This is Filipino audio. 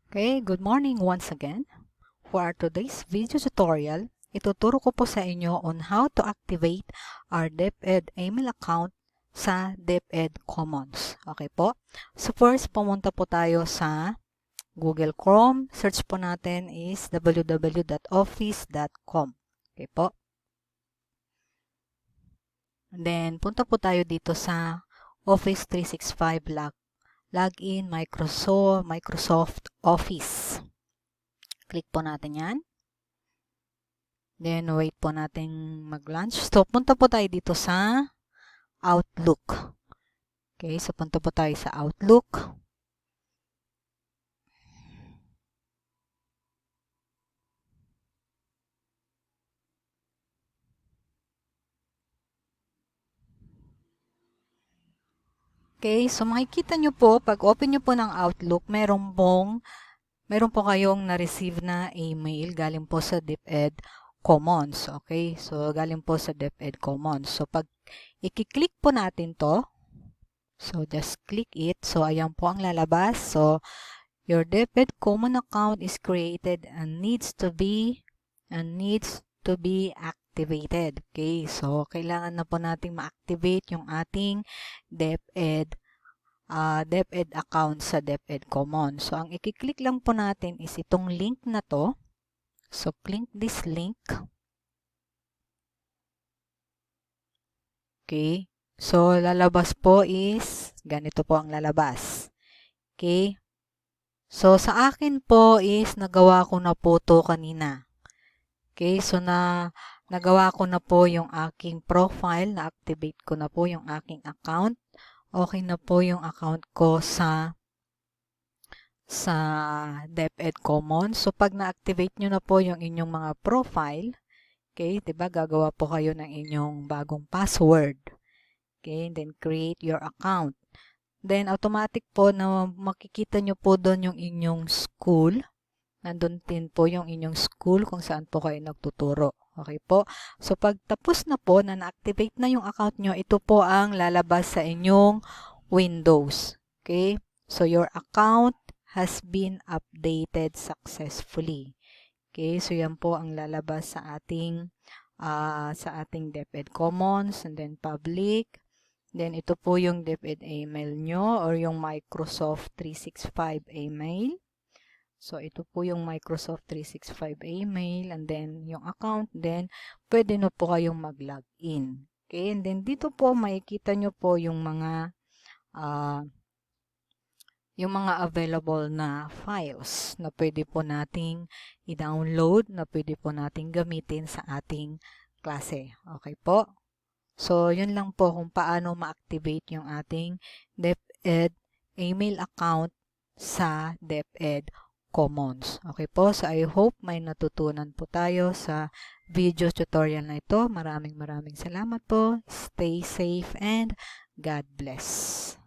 Okay, good morning once again. For today's video tutorial, ituturo ko po sa inyo on how to activate our Deped email account sa Deped Commons. Okay po? So first, pumunta po tayo sa Google Chrome. Search po natin is www.office.com. Okay po? And then, punta po tayo dito sa Office 365 Login Microsoft Office. Click po natin yan. Then, wait po natin mag-launch. So, punta po tayo dito sa Outlook. Okay, so punta po tayo sa Outlook. Okay, so makikita nyo po, pag open nyo po ng Outlook, meron po kayong na-receive na email galing po sa Deped Commons. Okay, so galing po sa Deped Commons. So, pag i-click po natin to, so just click it. So, ayan po ang lalabas. So, your Deped Common account is created and needs to be activated. Okay, so kailangan na po nating ma-activate yung ating Deped account sa Deped Common. So, ang i-click lang po natin is itong link na to. So, click this link. Okay. So, lalabas po is, ganito po ang lalabas. Okay. So, sa akin po is, nagawa ko na po to kanina. Okay. So, nagawa ko na po yung aking profile. Na-activate ko na po yung aking account. Okay na po yung account ko sa Deped Commons. So, pag na-activate nyo na po yung inyong mga profile, okay, diba, gagawa po kayo ng inyong bagong password. Okay, then create your account. Then, automatic po na makikita nyo po doon yung inyong school. Nandun din po yung inyong school kung saan po kayo nagtuturo. Okay po? So, pag tapos na po na na-activate na yung account nyo, ito po ang lalabas sa inyong Windows. Okay? So, your account has been updated successfully. Okay? So, yan po ang lalabas sa ating Deped Commons and then public. Then, ito po yung Deped email nyo or yung Microsoft 365 email. So, ito po yung Microsoft 365 email and then yung account. Then, pwede na po kayong mag-login. Okay? And then, dito po makikita nyo po yung mga available na files na pwede po nating i-download, na pwede po nating gamitin sa ating klase. Okay po? So, yun lang po kung paano ma-activate yung ating Deped email account sa Deped Commons. Okay po? So, I hope may natutunan po tayo sa video tutorial na ito. Maraming salamat po. Stay safe and God bless.